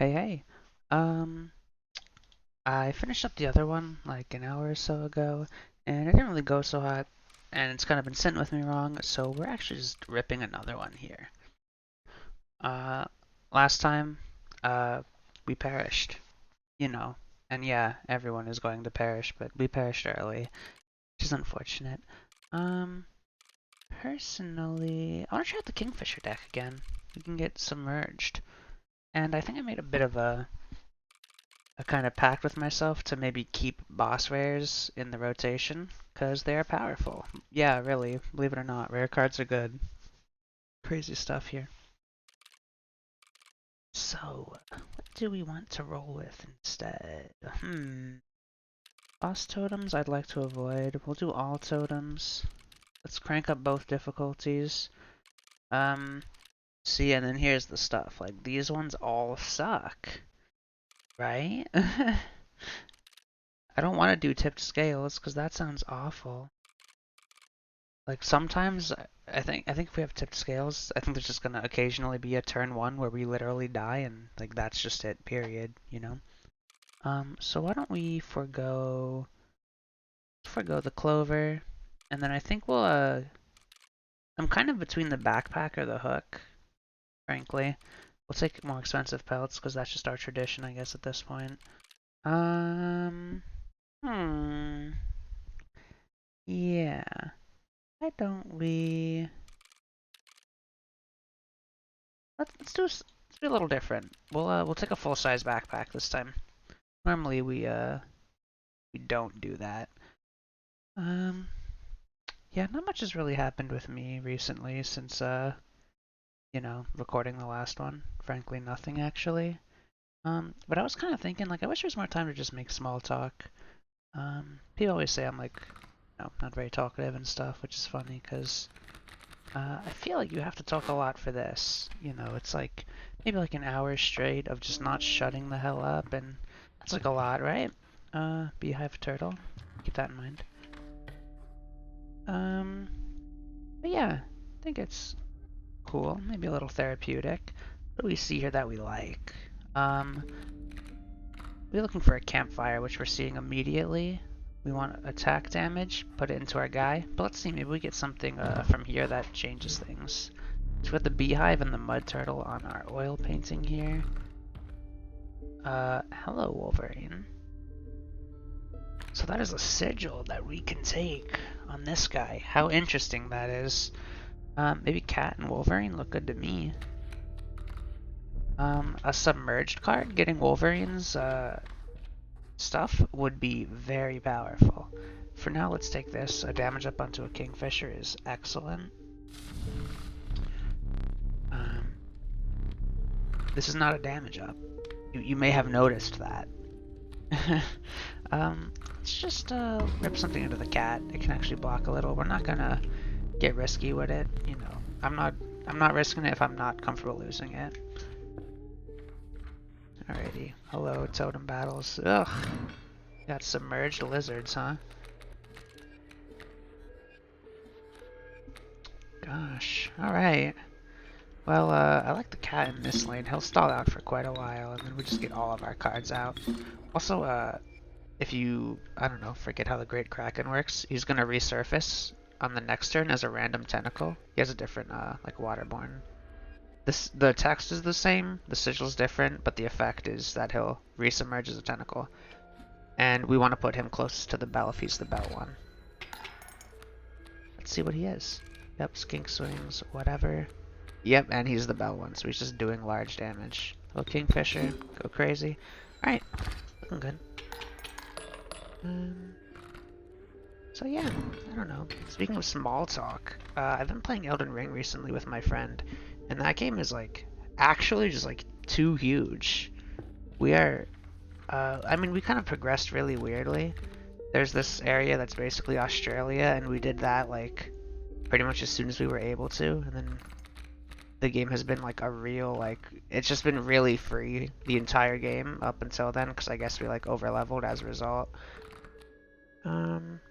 Hey, hey. Um, I finished up the other one like an hour or so ago, and it didn't really go so hot, and it's kind of been sitting with me wrong, so we're actually just ripping another one here. Uh, Last time, uh, we perished, you know, and yeah, everyone is going to perish, but we perished early, which is unfortunate. Um, Personally, I want to try out the Kingfisher deck again. We can get submerged, and I think I made a bit of a kind of pact with myself to maybe keep boss rares in the rotation because they are powerful. Yeah, really, believe it or not, rare cards are good. Crazy stuff here. So, what do we want to roll with instead? Boss totems I'd like to avoid. We'll do all totems. Let's crank up both difficulties. See, and then here's the stuff. Like, these ones all suck, right? I don't want to do tipped scales because that sounds awful. Like sometimes I think if we have tipped scales, I think there's just gonna occasionally be a turn one where we literally die and like that's just it, period, you know? So why don't we forgo the clover, and then I think I'm kind of between the backpack or the hook, frankly. We'll take more expensive pelts because that's just our tradition, I guess, at this point. Um, hmm, yeah. Why don't we? Let's do a little different. We'll take a full size backpack this time. Normally we don't do that. Um yeah, not much has really happened with me recently since recording the last one. Frankly, nothing actually. But I was kind of thinking like I wish there was more time to just make small talk. People always say I'm like, not very talkative and stuff, which is funny because I feel like you have to talk a lot for this. It's like maybe like an hour straight of just not shutting the hell up, and that's like a lot, right? Beehive turtle. Keep that in mind. Um, but yeah, I think it's cool. Maybe a little therapeutic. What do we see here that we like? Um, we're looking for a campfire, which we're seeing immediately. We want attack damage, put it into our guy. But let's see, maybe we get something from here that changes things. So we got the beehive and the mud turtle on our oil painting here. Hello, Wolverine. So that is a sigil that we can take on this guy. How interesting that is. Maybe Cat and Wolverine look good to me. A submerged card getting Wolverine's stuff would be very powerful. For now, let's take this. A damage up onto a Kingfisher is excellent. Um, this is not a damage up. You may have noticed that. Let's just rip something into the cat. It can actually block a little. We're not gonna get risky with it. I'm not risking it if I'm not comfortable losing it. Alrighty. Hello, totem battles. Ugh. Got submerged lizards, huh? Gosh. Alright. Well, I like the cat in this lane. He'll stall out for quite a while, and then we just get all of our cards out. Also, if you, I don't know, forget how the Great Kraken works, he's gonna resurface on the next turn as a random tentacle. He has a different, like, waterborne. The text is the same, the sigil's different, but the effect is that he'll resubmerge as a tentacle. And we want to put him closest to the bell if he's the bell one. Let's see what he is. Yep, skink swings, whatever. Yep, and he's the bell one, so he's just doing large damage. Little Kingfisher, go crazy. Alright, looking good. So yeah, I don't know. Speaking of small talk, I've been playing Elden Ring recently with my friend, and that game is like actually just like too huge. We are, I mean, we kind of progressed really weirdly. There's this area that's basically Australia, and we did that like pretty much as soon as we were able to, and then the game has been like a real like it's just been really free the entire game up until then because I guess we like over leveled as a result. Um,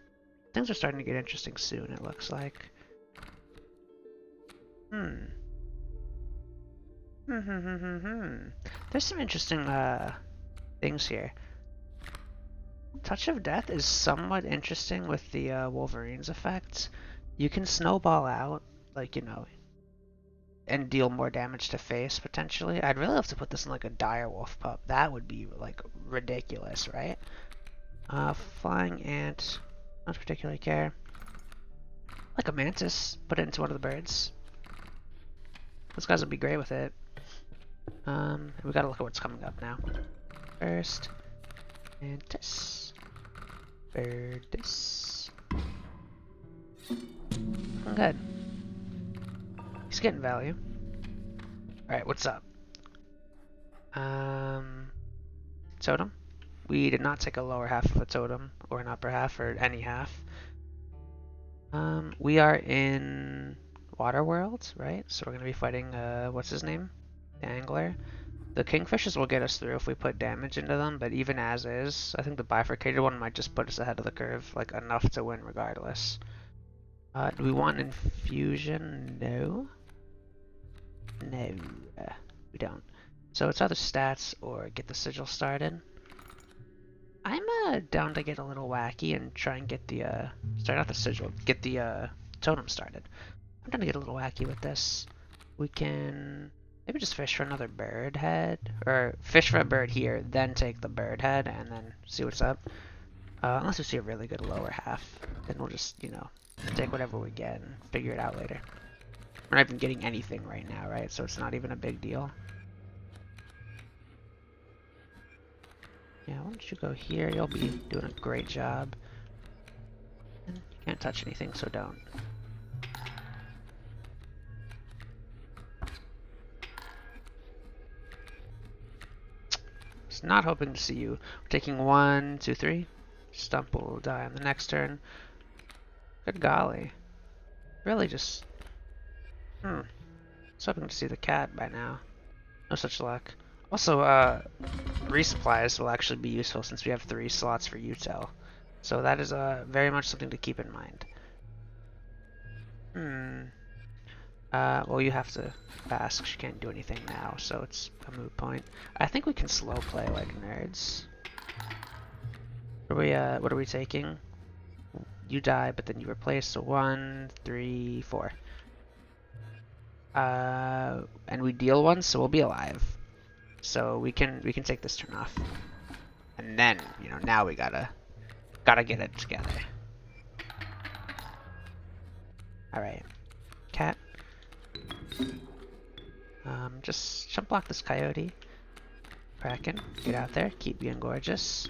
Things are starting to get interesting soon. It looks like. Hmm. There's some interesting things here. Touch of Death is somewhat interesting with the Wolverine's effect. You can snowball out, like, you know, and deal more damage to face, potentially. I'd really love to put this in, like, a direwolf pup. That would be, like, ridiculous, right? Flying ant, not particularly care. Like a mantis, put it into one of the birds. Those guys would be great with it. We gotta look at what's coming up now. First, mantis. Birdis. Good. He's getting value. Alright, what's up? Totem. We did not take a lower half of a totem, or an upper half, or any half. We are in Waterworld, right? So we're gonna be fighting, what's his name? The Angler. The Kingfishers will get us through if we put damage into them, but even as is, I think the bifurcated one might just put us ahead of the curve, like enough to win regardless. Do we want infusion? No. No, we don't. So it's either stats or get the sigil started. I'm down to get a little wacky and try and get the start out the sigil, get the totem started. I'm down to get a little wacky with this. We can maybe just fish for another bird head, or fish for a bird here, then take the bird head and then see what's up. Unless we see a really good lower half, then we'll just, you know, take whatever we get and figure it out later. We're not even getting anything right now, right? So it's not even a big deal. Yeah, why don't you go here? You'll be doing a great job. And you can't touch anything, so don't. Was not hoping to see you. We're taking 1, 2, 3. Stump will die on the next turn. Good golly. Really just... I was hoping to see the cat by now. No such luck. Also, resupplies will actually be useful since we have 3 slots for util. So that is very much something to keep in mind. Well, you have to pass because you can't do anything now, so it's a moot point. I think we can slow play like nerds. What are we taking? You die, but then you replace, so 1, 3, 4. And we deal 1, so we'll be alive. So we can take this turn off. And then, you know, now we gotta get it together. Alright. Cat. Just jump block this coyote. Kraken, get out there, keep being gorgeous.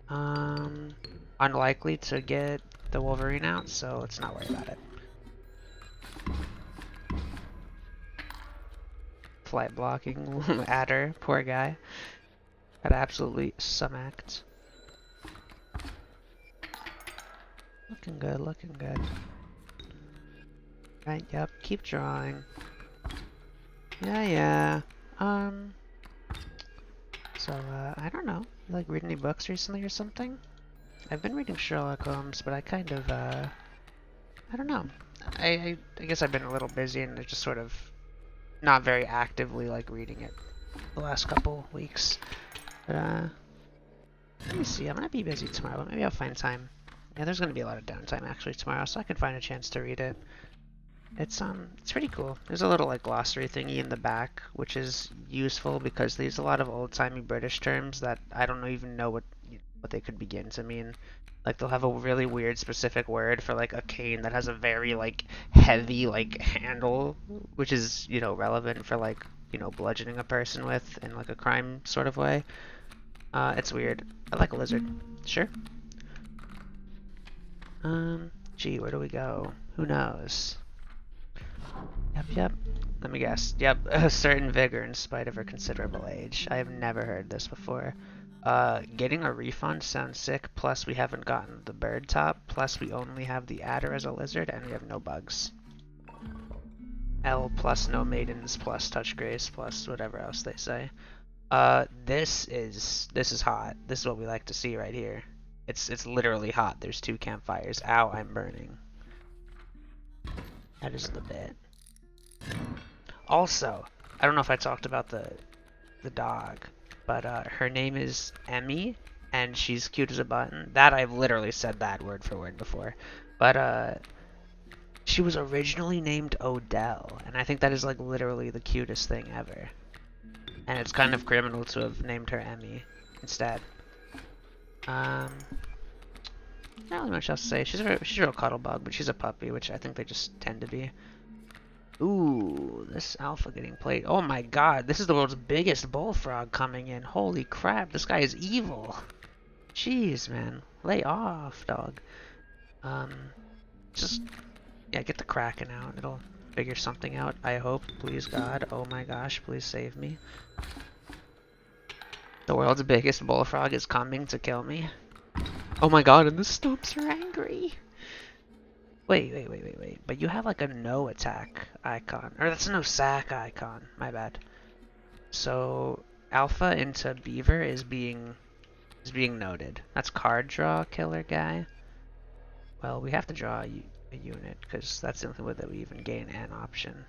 Unlikely to get the Wolverine out, so let's not worry about it. Flight blocking adder, poor guy. Got absolutely smacked. Looking good, looking good. Right, yep, keep drawing. Yeah. So, I don't know. You like reading any books recently or something? I've been reading Sherlock Holmes, but I kind of, I don't know. I guess I've been a little busy and just sort of not very actively, like, reading it the last couple weeks. But, let me see. I'm gonna be busy tomorrow, but maybe I'll find time. Yeah, there's gonna be a lot of downtime, actually, tomorrow, so I can find a chance to read it. It's pretty cool. There's a little, like, glossary thingy in the back, which is useful because they use a lot of old-timey British terms that I don't even know what they could begin to mean. Like, they'll have a really weird specific word for, like, a cane that has a very, like, heavy, like, handle, which is, you know, relevant for, like, you know, bludgeoning a person with in, like, a crime sort of way. It's weird. I like a lizard. Sure. Gee, where do we go? Who knows? Yep. Let me guess. Yep, a certain vigor in spite of her considerable age. I have never heard this before. Getting a refund sounds sick, plus we haven't gotten the bird top, plus we only have the adder as a lizard, and we have no bugs. L plus no maidens, plus touch grace, plus whatever else they say. This is hot. This is what we like to see right here. It's literally hot. There's 2 campfires. Ow, I'm burning. That is the bit. Also, I don't know if I talked about the dog, but her name is Emmy, and she's cute as a button. That I've literally said that word for word before, but she was originally named Odell, and I think that is like literally the cutest thing ever. And it's kind of criminal to have named her Emmy instead. Not really much else to say. She's a real cuddle bug, but she's a puppy, which I think they just tend to be. Ooh, this alpha getting played. Oh my god, this is the world's biggest bullfrog coming in. Holy crap, this guy is evil. Jeez, man. Lay off, dog. Just, yeah, get the Kraken out. It'll figure something out, I hope. Please, God. Oh my gosh, please save me. The world's biggest bullfrog is coming to kill me. Oh my god, and the stumps are angry. Wait. But you have like a no attack icon. Or that's a no sack icon. My bad. So alpha into beaver is being noted. That's card draw killer guy. Well, we have to draw a unit because that's the only way that we even gain an option.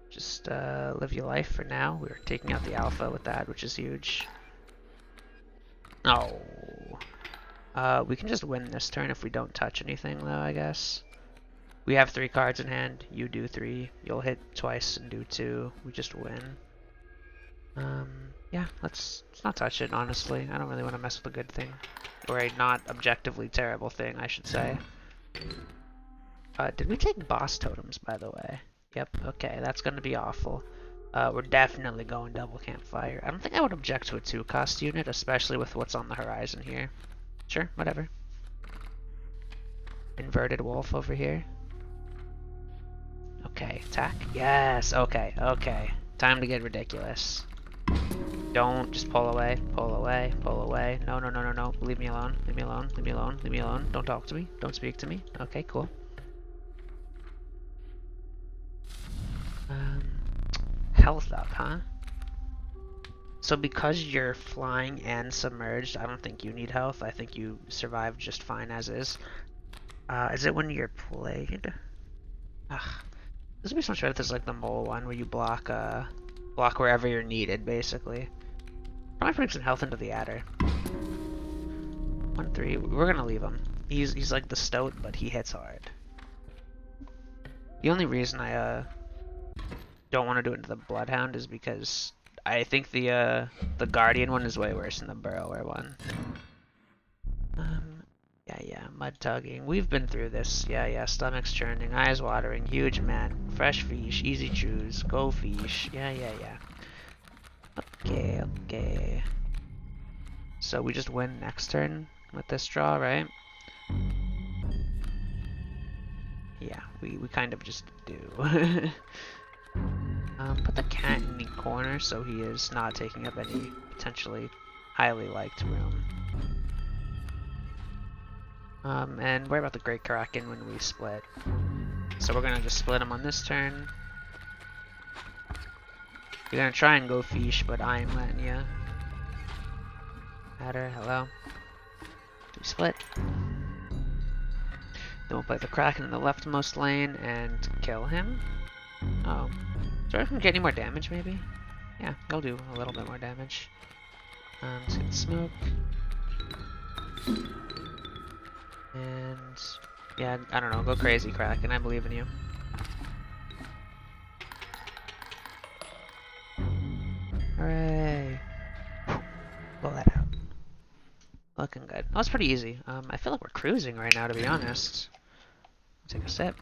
Just live your life for now. We're taking out the alpha with that, which is huge. Oh. We can just win this turn if we don't touch anything, though, I guess. We have 3 cards in hand. You do 3. You'll hit twice and do 2. We just win. Yeah, let's not touch it, honestly. I don't really want to mess with a good thing. Or a not objectively terrible thing, I should say. Did we take boss totems, by the way? Yep, okay, that's gonna be awful. We're definitely going double campfire. I don't think I would object to a 2-cost unit, especially with what's on the horizon here. Sure, whatever. Inverted wolf over here. Okay, attack. Yes, okay. Time to get ridiculous. Don't just pull away. No. Leave me alone. Don't talk to me. Don't speak to me. Okay, cool. Health up, huh? So because you're flying and submerged, I don't think you need health. I think you survive just fine as is. Is it when you're played? Ugh. This would be so much better if there's like the mole one where you block wherever you're needed, basically. Probably putting some health into the adder. 1-3. We're gonna leave him. He's like the stoat, but he hits hard. The only reason I don't want to do it into the bloodhound is because I think the guardian one is way worse than the burrower one. Yeah, mud tugging. We've been through this. Yeah, stomachs churning, eyes watering, huge man, fresh fish, easy chews, go fish. Yeah. Okay. So we just win next turn with this draw, right? Yeah, we kind of just do. Put the cat in the corner so he is not taking up any potentially highly liked room. And worry about the Great Kraken when we split. So we're gonna just split him on this turn. You're gonna try and go fish, but I ain't letting ya. Adder, hello. Do we split? Then we'll play the Kraken in the leftmost lane and kill him. Oh. So I can get any more damage, maybe? Yeah, he'll do a little bit more damage. Let's get smoke. And yeah, I don't know, go crazy, Kraken, I believe in you. Hooray! Pull that out. Looking good. That was pretty easy. I feel like we're cruising right now, to be honest. Take a sip.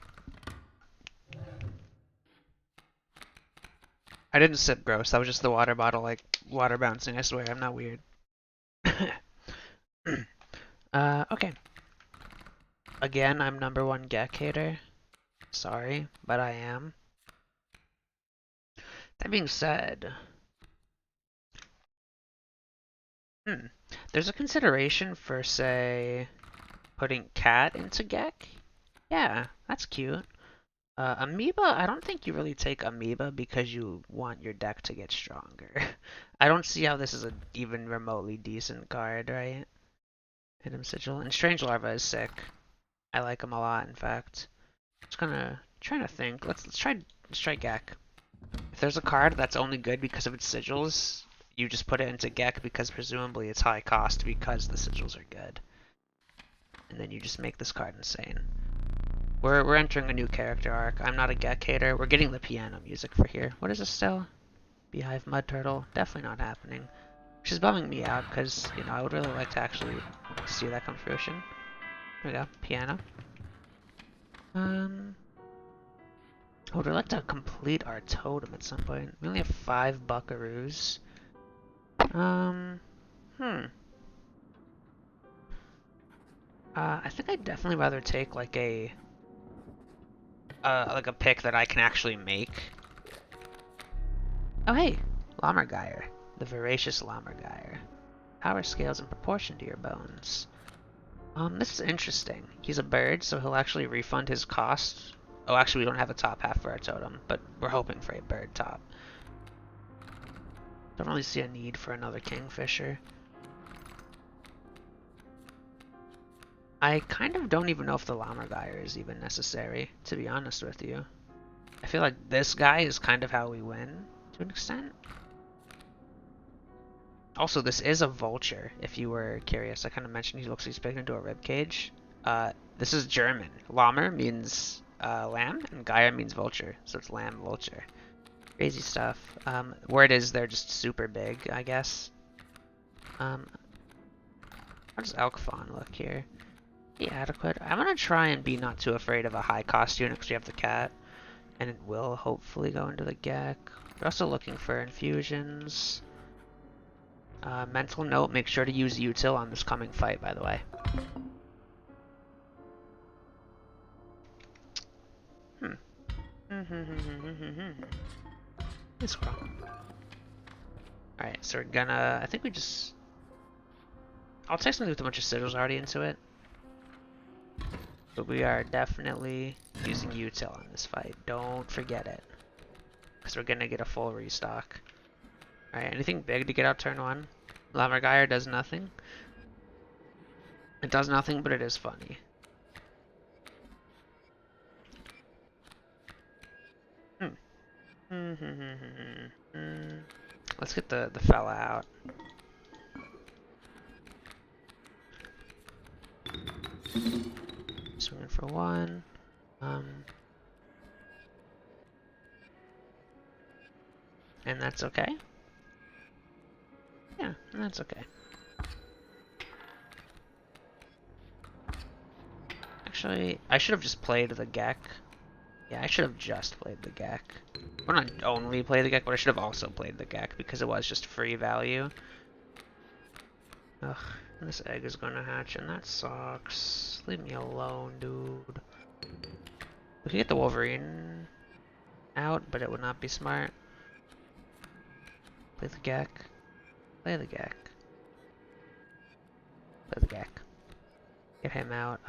I didn't sip, gross. That was just the water bottle, like, water bouncing, I swear. I'm not weird. Okay. Again, I'm #1 Geck hater. Sorry, but I am. That being said... There's a consideration for, say, putting cat into Geck. Yeah, that's cute. Amoeba, I don't think you really take Amoeba because you want your deck to get stronger. I don't see how this is an even remotely decent card, right? Hit him Sigil. And Strange Larva is sick. I like him a lot, in fact. Just trying to think. Let's try Geck. If there's a card that's only good because of its sigils, you just put it into Geck because presumably it's high cost because the sigils are good. And then you just make this card insane. We're entering a new character arc. I'm not a Geck hater. We're getting the piano music for here. What is this still? Beehive Mud Turtle? Definitely not happening. Which is bumming me out because, you know, I would really like to actually see that come fruition. There we go. Piano. I would like to complete our totem at some point. We only have 5 buckaroos. I think I'd definitely rather take like a pick that I can actually make. Oh hey, Lammergeier, the voracious Lammergeier. Power scales in proportion to your bones. This is interesting. He's a bird, so he'll actually refund his cost. Oh, actually, we don't have a top half for our totem, but we're hoping for a bird top. Don't really see a need for another kingfisher. I kind of don't even know if the Lammergeier is even necessary, to be honest with you. I feel like this guy is kind of how we win, to an extent. Also, this is a vulture, if you were curious. I kind of mentioned he's big into a ribcage. This is German. Lammer means lamb, and Geier means vulture, so it's lamb vulture. Crazy stuff. Word is they're just super big, I guess. How does Elk Fawn look here? Be adequate. I'm gonna try and be not too afraid of a high cost unit because we have the cat, and it will hopefully go into the Geck. We're also looking for infusions. Mental note, make sure to use util on this coming fight, by the way. This one. Alright, so we're gonna... I think we just... I'll take something with a bunch of sigils already into it. But we are definitely using util on this fight. Don't forget it. Because we're gonna get a full restock. Alright, anything big to get out turn 1? Lammergeier does nothing. It does nothing, but it is funny. Let's get the fella out. Swinging for 1. And that's okay? Yeah, that's okay. Actually, I should have just played the Geck. Yeah, I should have just played the Geck. Well, not only play the Geck, but I should have also played the Geck because it was just free value. Ugh, this egg is gonna hatch and that sucks. Leave me alone, dude. We could get the Wolverine out, but it would not be smart. Play the Geck. Play the Geck. Play the Geck. Get him out.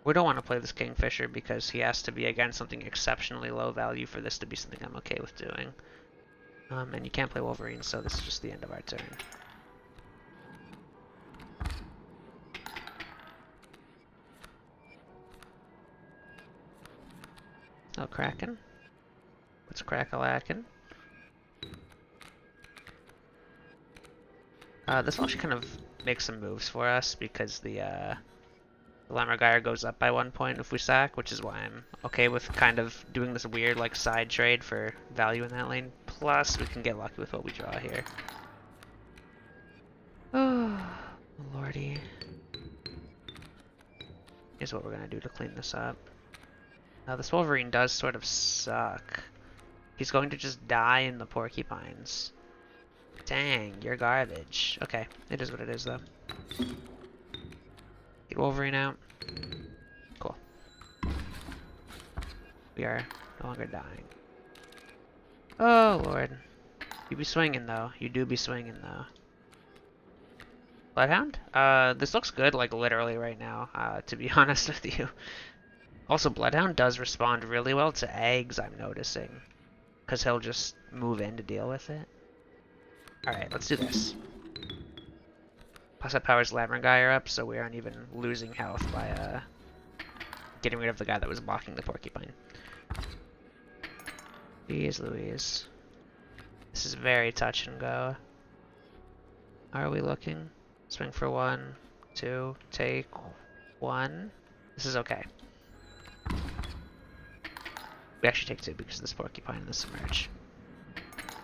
We don't want to play this Kingfisher because he has to be against something exceptionally low value for this to be something I'm okay with doing. And you can't play Wolverine, so this is just the end of our turn. Oh, Kraken. What's Crack-a-lackin'? This will actually kind of make some moves for us because the Lammergeier goes up by 1 point if we sack, which is why I'm okay with kind of doing this weird like side trade for value in that lane. Plus, we can get lucky with what we draw here. Oh, lordy. Here's what we're gonna do to clean this up. This Wolverine does sort of suck. He's going to just die in the porcupines. Dang, you're garbage. Okay, it is what it is though. Get Wolverine out. Cool. We are no longer dying. Oh lord. You be swinging though. You do be swinging though. Bloodhound? This looks good like literally right now, to be honest with you. Also, Bloodhound does respond really well to eggs, I'm noticing. Because he'll just move in to deal with it. Alright, let's do this. Plus that powers Lammergeier up, so we aren't even losing health by getting rid of the guy that was blocking the porcupine. Jeez Louise. This is very touch and go. Are we looking? Swing for 1, 2, take 1. This is okay. We actually take 2 because of this porcupine and the submerge.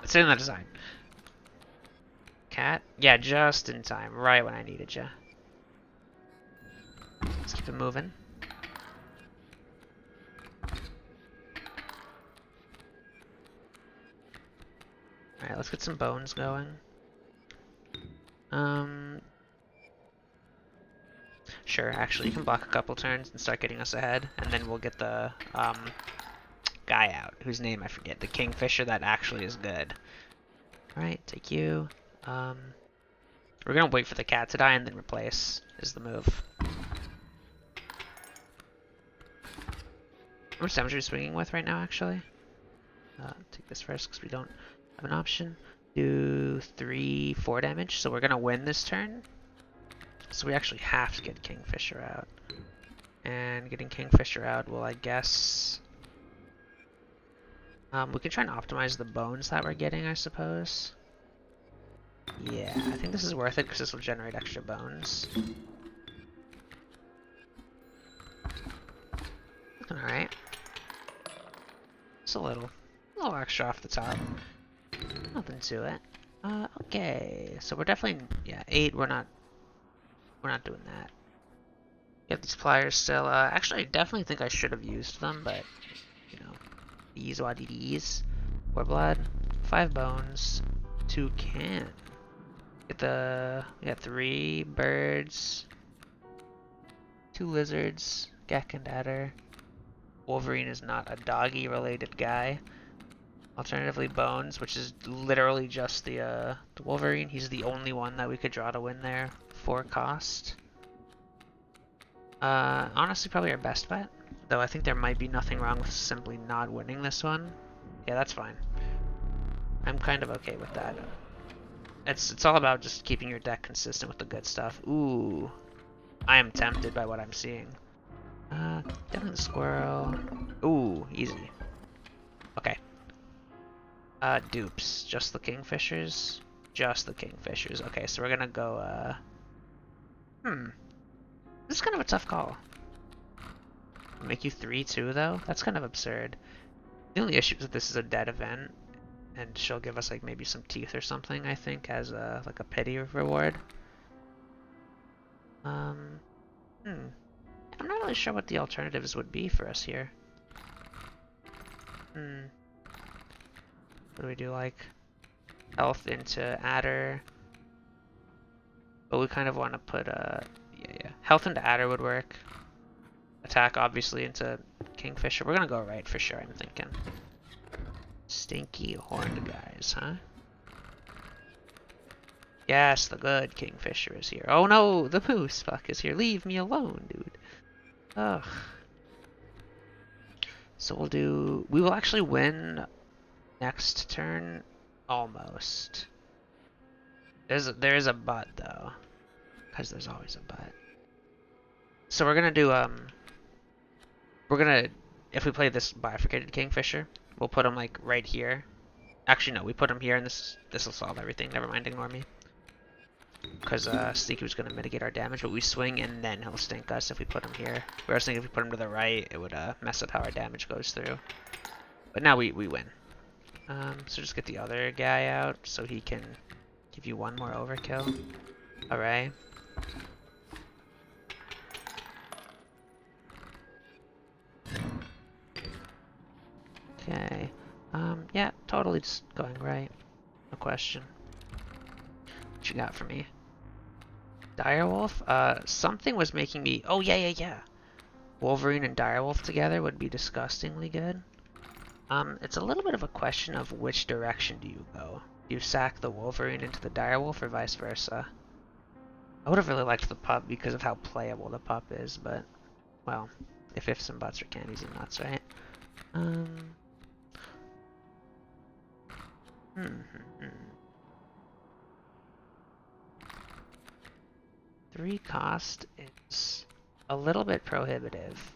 It's in the design. Cat? Yeah, just in time. Right when I needed you. Let's keep it moving. Alright, let's get some bones going. Sure, actually, you can block a couple turns and start getting us ahead, and then we'll get the, guy out, whose name I forget. The kingfisher that actually is good. Alright, take you. We're gonna wait for the cat to die and then replace, is the move. How much damage are we swinging with right now, actually? Take this first, because we don't have an option. Do 3, 4 damage, so we're gonna win this turn. So we actually have to get Kingfisher out. And getting Kingfisher out will, I guess... we can try and optimize the bones that we're getting, I suppose. Yeah, I think this is worth it because this will generate extra bones. Looking alright. Just a little extra off the top. Nothing to it. Okay, so we're definitely, yeah, 8, we're not doing that. Get these pliers still. Actually, I definitely think I should have used them, but, you know, these wadidis. 4 blood, 5 bones, 2 can. Get the, we got 3 birds, 2 lizards, Geck and adder. Wolverine is not a doggy-related guy. Alternatively, bones, which is literally just the Wolverine. He's the only one that we could draw to win there for cost. Honestly, probably our best bet. Though I think there might be nothing wrong with simply not winning this one. Yeah, that's fine. I'm kind of okay with that. It's all about just keeping your deck consistent with the good stuff. Ooh, I am tempted by what I'm seeing. Definitely the squirrel. Ooh, easy. Okay. Dupes. Just the kingfishers? Just the kingfishers. Okay, so we're gonna go, This is kind of a tough call. Make you 3-2, though? That's kind of absurd. The only issue is that this is a dead event, and she'll give us, like, maybe some teeth or something, I think, as, like, a pity reward. I'm not really sure what the alternatives would be for us here. What do we do, like, health into adder? But we kind of want to put, yeah. Health into adder would work. Attack, obviously, into kingfisher. We're gonna go right for sure, I'm thinking. Stinky horned guys, huh? Yes, the good kingfisher is here. Oh no, the moose fuck is here. Leave me alone, dude. Ugh. So we will actually win next turn, almost. There is a but though, because there's always a but. So we're gonna do if we play this bifurcated kingfisher, we'll put him like right here. Actually no, we put him here, and this will solve everything. Never mind, ignore me. Because Sneaky was gonna mitigate our damage, but we swing and then he'll stink us if we put him here. We were thinking if we put him to the right, it would mess up how our damage goes through. But now we win. So just get the other guy out so he can give you one more overkill. Alright. Okay. Yeah, totally just going right. No question. What you got for me? Direwolf? Something was making me... Oh, yeah. Wolverine and Direwolf together would be disgustingly good. It's a little bit of a question of which direction do you go. Do you sack the Wolverine into the Direwolf or vice versa? I would have really liked the pup because of how playable the pup is, but... Well, if ifs and buts are candies and nuts, right? 3 cost is a little bit prohibitive,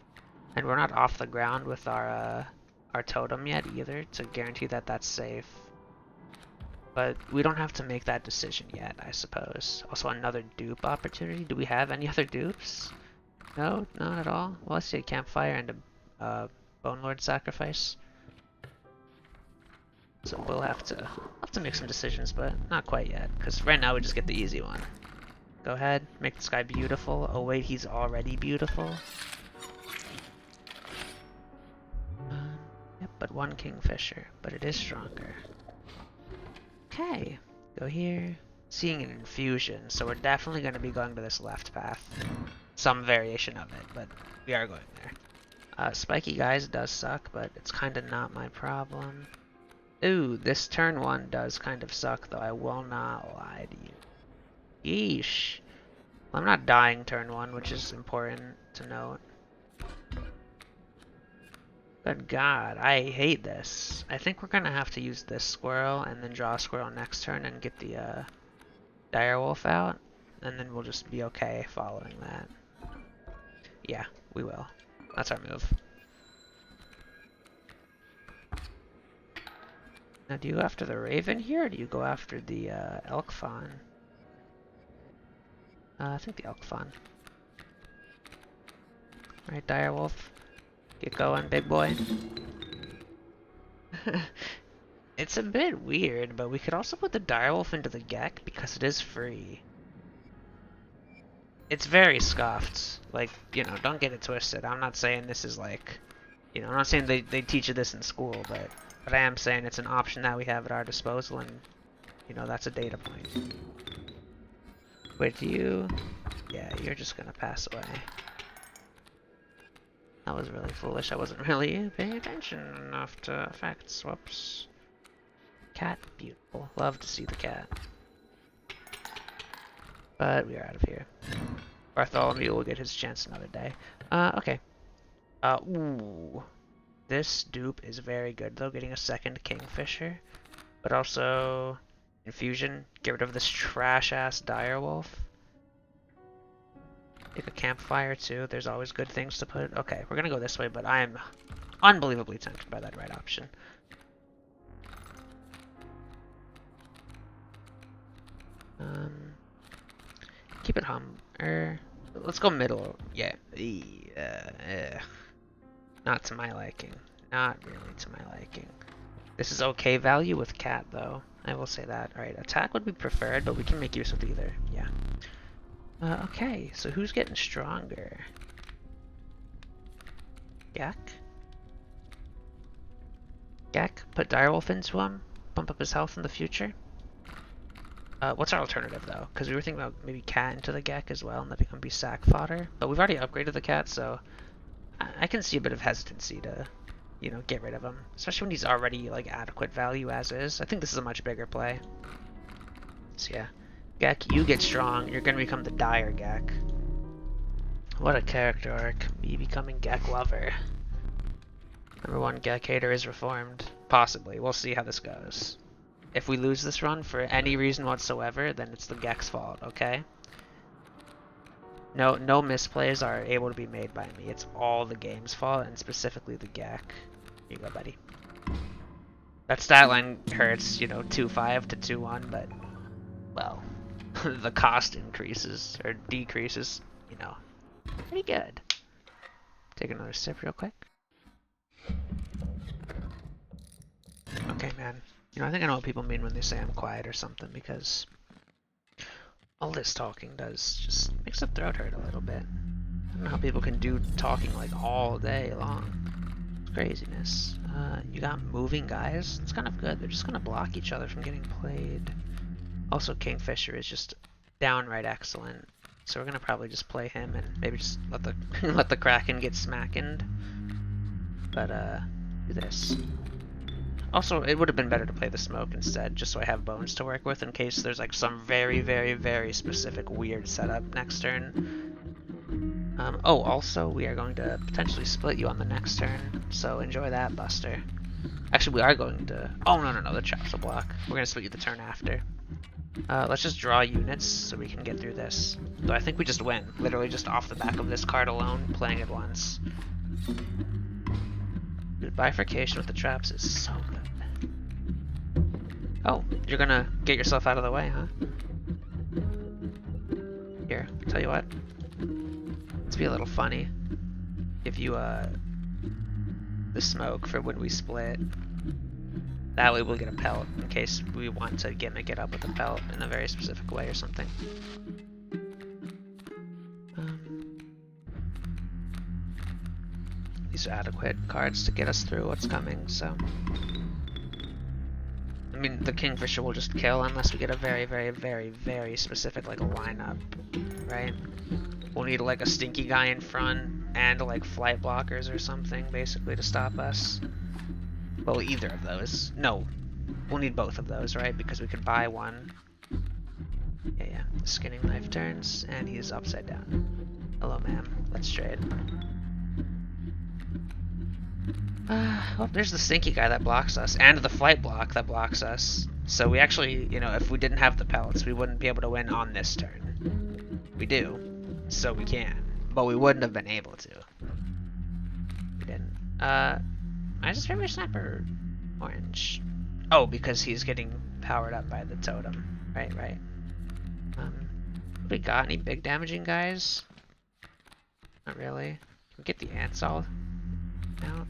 and we're not off the ground with our our totem yet either to guarantee that that's safe. But we don't have to make that decision yet, I suppose. Also, another dupe opportunity. Do we have any other dupes? No, not at all. Well, let's see a campfire and a Bone Lord sacrifice. So we'll have to make some decisions, but not quite yet. Because right now we just get the easy one. Go ahead, make this guy beautiful. Oh wait, he's already beautiful. Yep, but one kingfisher, but it is stronger. Okay, go here. Seeing an infusion, so we're definitely going to be going to this left path. Some variation of it, but we are going there. Spiky guys does suck, but it's kind of not my problem. Ooh, this turn 1 does kind of suck, though. I will not lie to you. Yeesh. Well, I'm not dying turn 1, which is important to note. Good God, I hate this. I think we're gonna have to use this squirrel and then draw a squirrel next turn and get the direwolf out, and then we'll just be okay following that. Yeah, we will. That's our move. Now, do you go after the raven here, or do you go after the elk fawn? I think the elk fawn. Right, direwolf. Get going, big boy. It's a bit weird, but we could also put the direwolf into the Geck because it is free. It's very scoffed. Like, you know, don't get it twisted. I'm not saying this is like, you know, I'm not saying they teach you this in school, but I am saying it's an option that we have at our disposal, and, you know, that's a data point. With you, yeah, you're just gonna pass away. That was really foolish. I wasn't really paying attention enough to effects. Whoops. Cat, beautiful. Love to see the cat. But we are out of here. Bartholomew will get his chance another day. Okay. Ooh. This dupe is very good, though, getting a second kingfisher. But also, infusion. Get rid of this trash-ass direwolf. Take a campfire too. There's always good things to put. Okay, we're gonna go this way, but I am unbelievably tempted by that right option. Keep it let's go middle. Yeah. Not to my liking. Not really to my liking. This is okay value with cat though. I will say that. Alright, attack would be preferred, but we can make use of either. Yeah. Okay, so who's getting stronger? Geck? Geck, put direwolf into him, bump up his health in the future. What's our alternative though? Because we were thinking about maybe cat into the Geck as well, and that can be sack fodder. But we've already upgraded the cat, so I can see a bit of hesitancy to, you know, get rid of him, especially when he's already like adequate value as is. I think this is a much bigger play. So yeah. Geck, you get strong. You're gonna become the dire Geck. What a character arc. Me becoming Geck lover. Number 1 Geck hater is reformed. Possibly. We'll see how this goes. If we lose this run for any reason whatsoever, then it's the Geck's fault, okay? No misplays are able to be made by me. It's all the game's fault, and specifically the Geck. Here you go, buddy. That stat line hurts, you know, 2-5 to 2-1, but, well, the cost increases, or decreases, you know, pretty good. Take another sip real quick. Okay, man. You know, I think I know what people mean when they say I'm quiet or something, because all this talking just makes the throat hurt a little bit. I don't know how people can do talking like all day long. It's craziness. You got moving guys. It's kind of good. They're just gonna block each other from getting played. Also, Kingfisher is just downright excellent, so we're gonna probably just play him and maybe just let the let the Kraken get smackened. But do this. Also, it would have been better to play the smoke instead, just so I have bones to work with in case there's like some very, very, very specific weird setup next turn. Oh, also, we are going to potentially split you on the next turn, so enjoy that, Buster. Actually, we are going to... Oh, no, the traps will block. We're going to split you the turn after. Let's just draw units so we can get through this. So I think we just win, literally just off the back of this card alone, playing it once. Dude, bifurcation with the traps is so good. Oh, you're gonna get yourself out of the way, huh? Here, tell you what. Let's be a little funny. Give you the smoke for when we split. That way we'll get a pelt in case we want to gimmick it up with a pelt in a very specific way or something. These are adequate cards to get us through what's coming, so... I mean, the Kingfisher will just kill unless we get a very, very, very, very specific, like, lineup, right? We'll need, like, a stinky guy in front and, like, flight blockers or something, basically, to stop us. Well, either of those. No, we'll need both of those, right? Because we could buy one. Yeah. The skinning knife turns, and he's upside down. Hello, ma'am. Let's trade. Well, there's the stinky guy that blocks us, and the flight block that blocks us. So we actually, you know, if we didn't have the pellets, we wouldn't be able to win on this turn. We do, so we can, but we wouldn't have been able to. We didn't. I just favorite sniper orange. Oh, because he's getting powered up by the totem. Right. We got any big damaging guys? Not really. Can we get the ants all out?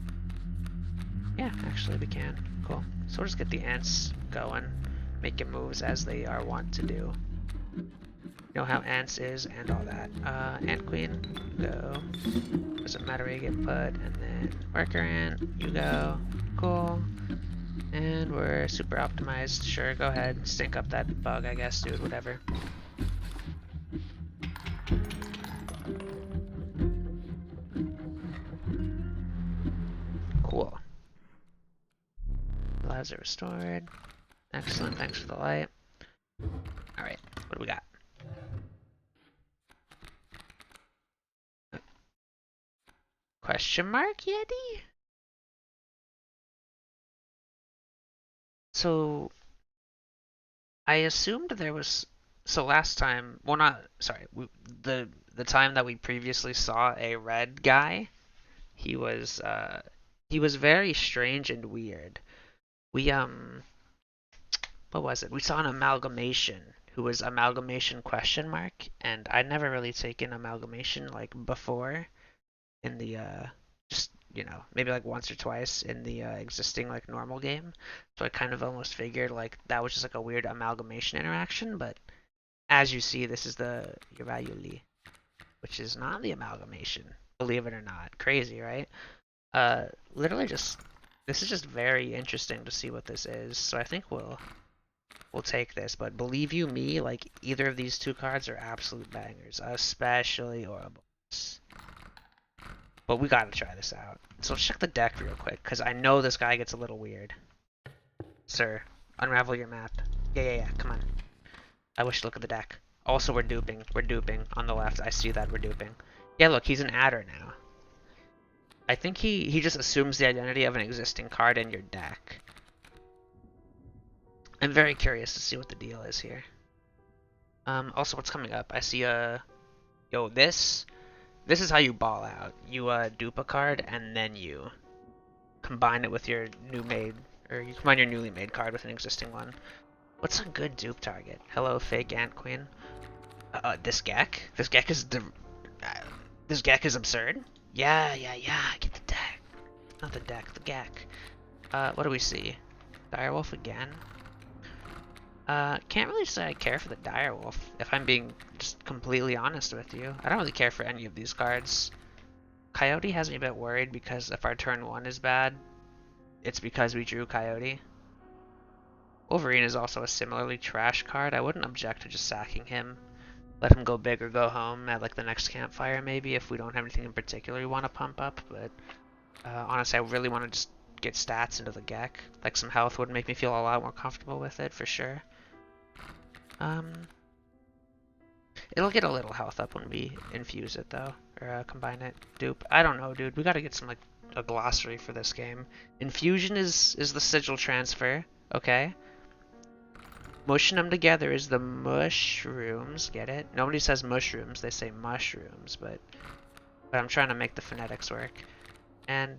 Yeah, actually we can. Cool. So we'll just get the ants going, making moves as they are wont to do. You know how ants is and all that. Ant queen, go. Doesn't matter where you get put. And then worker ant, you go. Cool. And we're super optimized. Sure, go ahead. Stink up that bug, I guess, dude. Whatever. Cool. Lives are restored. Excellent, thanks for the light. Alright, what do we got? Question mark, Yeti? So, I assumed there was... So last time... Well, not... Sorry. The time that we previously saw a red guy, he was very strange and weird. We, what was it? We saw an amalgamation who was amalgamation question mark, and I'd never really taken amalgamation like before in the just, you know, maybe like once or twice in the existing like normal game. So I kind of almost figured like that was just like a weird amalgamation interaction, but as you see, this is the Ijiraq, which is not the amalgamation, believe it or not. Crazy, right? Literally just this is just very interesting to see what this is. So I think we'll take this, but believe you me, like either of these two cards are absolute bangers, especially Ouroboros. But we gotta try this out. So let's check the deck real quick, because I know this guy gets a little weird. Sir, unravel your map. Yeah, come on. I wish to look at the deck. Also, we're duping. We're duping on the left. I see that we're duping. Yeah, look, he's an adder now. I think he just assumes the identity of an existing card in your deck. I'm very curious to see what the deal is here. Also, what's coming up? I see yo, this is how you ball out. You dupe a card and then you combine it with your new made, or you combine your newly made card with an existing one. What's a good dupe target? Hello, fake Ant Queen. This Geck? This Geck is this Geck is absurd. Yeah. Get the deck. Not the deck, the Geck. What do we see? Direwolf again. Can't really say I care for the Direwolf, if I'm being just completely honest with you. I don't really care for any of these cards. Coyote has me a bit worried because if our turn 1 is bad, it's because we drew Coyote. Wolverine is also a similarly trash card. I wouldn't object to just sacking him. Let him go big or go home at like the next campfire maybe if we don't have anything in particular we want to pump up, but honestly I really want to just get stats into the Geck. Like some health would make me feel a lot more comfortable with it for sure. It'll get a little health up when we infuse it though, or combine it. Dupe. I don't know, dude. We gotta get some like a glossary for this game. Infusion is the sigil transfer, okay? Mushing them together is the mushrooms. Get it? Nobody says mushrooms, they say mushrooms, but I'm trying to make the phonetics work. And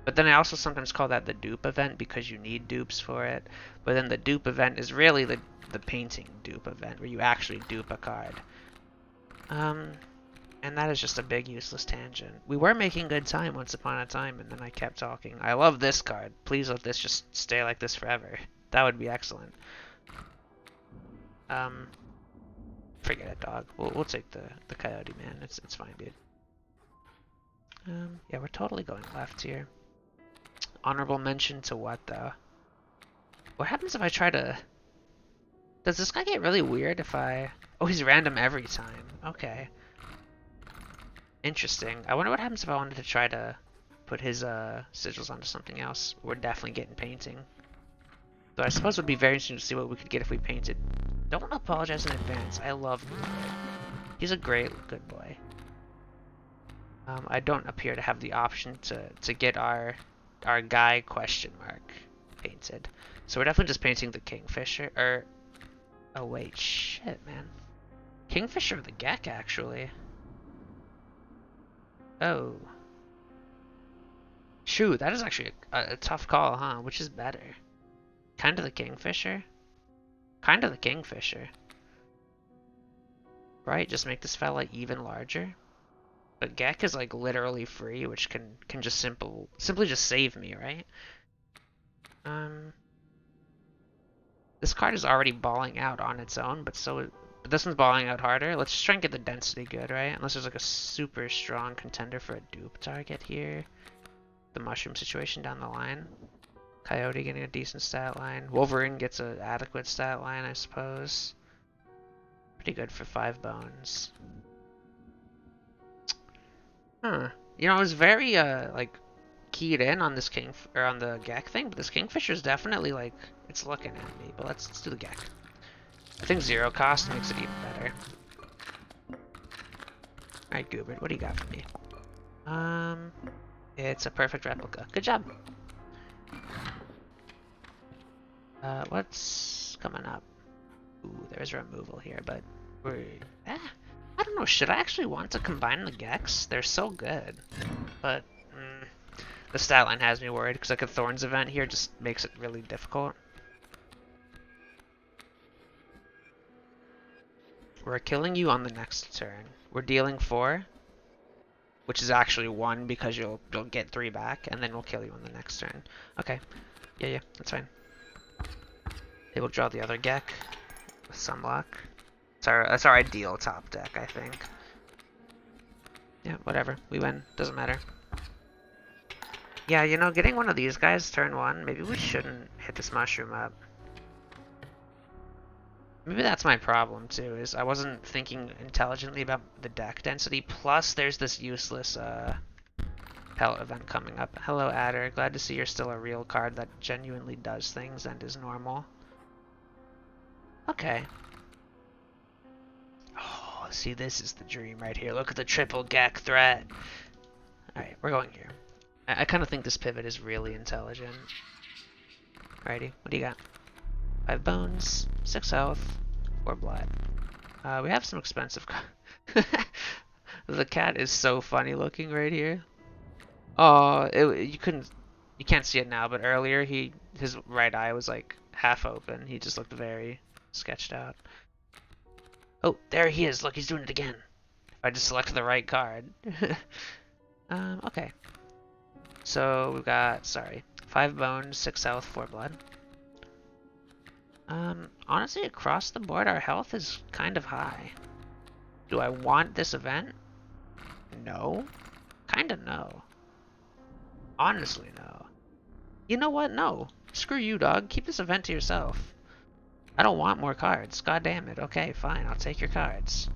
But then I also sometimes call that the dupe event because you need dupes for it. But then the dupe event is really the painting dupe event where you actually dupe a card. And that is just a big useless tangent. We were making good time once upon a time, and then I kept talking. I love this card. Please let this just stay like this forever. That would be excellent. Forget it, dog. We'll take the coyote, man. It's fine, dude. Yeah, we're totally going left here. Honorable mention to what, though? What happens if I try to... Does this guy get really weird if I... Oh, he's random every time. Okay. Interesting. I wonder what happens if I wanted to try to put his sigils onto something else. We're definitely getting painting. So I suppose it would be very interesting to see what we could get if we painted. Don't apologize in advance. I love Inuit. He's a great, good boy. I don't appear to have the option to get our guy question mark painted. So we're definitely just painting the Kingfisher. Or oh wait, shit, man. Kingfisher or the Geck, actually. Oh. Shoot, that is actually a tough call, huh? Which is better? Kind of the Kingfisher? Kind of the Kingfisher. Right? Just make this fella even larger. But Geck is like literally free, which can just simply just save me, right? This card is already balling out on its own, but this one's balling out harder. Let's just try and get the density good, right? Unless there's like a super strong contender for a dupe target here. The mushroom situation down the line. Coyote getting a decent stat line. Wolverine gets an adequate stat line, I suppose. Pretty good for 5 bones. Huh. You know, I was very like keyed in on this on the Geck thing, but this Kingfisher is definitely like it's looking at me. But let's do the Geck. I think 0 cost makes it even better. Alright, Goobert, what do you got for me? It's a perfect replica. Good job. What's coming up? Ooh, there's removal here, but I don't know. Should I actually want to combine the Gecks? They're so good, but the stat line has me worried because like a Thorns event here just makes it really difficult. We're killing you on the next turn. We're dealing 4, which is actually 1 because you'll get 3 back, and then we'll kill you on the next turn. Okay, yeah, that's fine. They will draw the other Geck with some luck. That's our ideal top deck, I think. Yeah, whatever. We win. Doesn't matter. Yeah, you know, getting one of these guys turn 1, maybe we shouldn't hit this mushroom up. Maybe that's my problem, too, is I wasn't thinking intelligently about the deck density, plus there's this useless pellet event coming up. Hello, Adder. Glad to see you're still a real card that genuinely does things and is normal. Okay. Oh, see, this is the dream right here. Look at the triple Geck threat. Alright, we're going here. I kind of think this pivot is really intelligent. Alrighty, what do you got? 5 bones, 6 health, 4 blood. We have some expensive The cat is so funny looking right here. Oh, you can't see it now, but earlier his right eye was like half open. He just looked very sketched out. Oh, there he is. Look, he's doing it again. If I just select the right card. Okay. So we've got, 5 bones, 6 health, 4 blood. Honestly, across the board, our health is kind of high. Do I want this event? No. Kinda no. Honestly, no. You know what? No. Screw you, dog. Keep this event to yourself. I don't want more cards. God damn it. Okay, fine. I'll take your cards.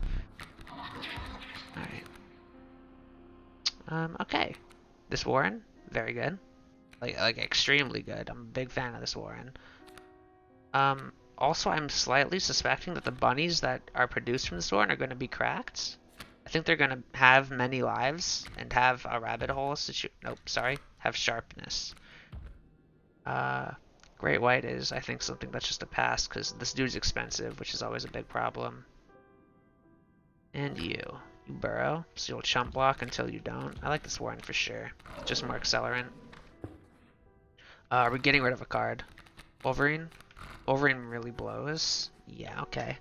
Alright. Okay. This Warren, very good. Like extremely good. I'm a big fan of this Warren. Also, I'm slightly suspecting that the bunnies that are produced from this Warren are going to be cracked. I think they're going to have many lives and have a rabbit hole have sharpness. Great White is, I think, something that's just a pass because this dude's expensive, which is always a big problem. And you burrow, so you'll chump block until you don't. I like this Warren for sure. Just more accelerant. We're getting rid of a card. Wolverine? Wolverine really blows. Yeah, okay.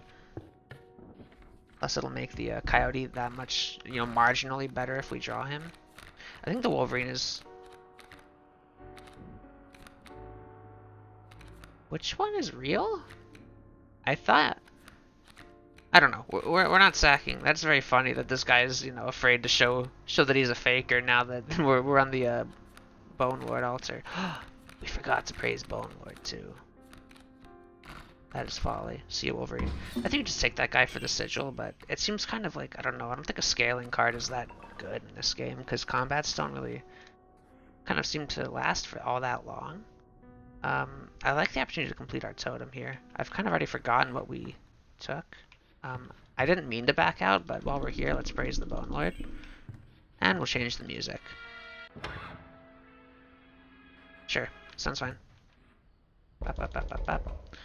Plus it'll make the Coyote that much, you know, marginally better if we draw him. I think the Wolverine is... Which one is real? I thought... I don't know. We're not sacking. That's very funny that this guy is, you know, afraid to show that he's a faker now that we're on the Bone Lord altar. We forgot to praise Bone Lord too. That is folly. See you, Wolverine. I think you just take that guy for the sigil, but it seems kind of like, I don't know, I don't think a scaling card is that good in this game, because combats don't really kind of seem to last for all that long. I like the opportunity to complete our totem here. I've kind of already forgotten what we took. I didn't mean to back out, but while we're here, let's praise the Bone Lord. And we'll change the music. Sure, sounds fine. Bop, bop, bop, bop, bop.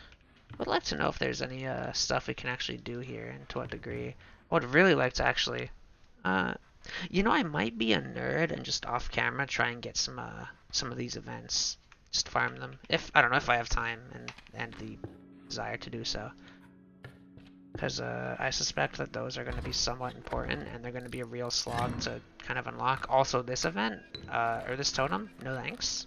Would like to know if there's any stuff we can actually do here and to what degree. I would really like to actually, you know, I might be a nerd and just off camera try and get some of these events, just farm them. If I don't know if I have time and the desire to do so, because I suspect that those are going to be somewhat important and they're going to be a real slog to kind of unlock. Also, this event or this totem, no thanks.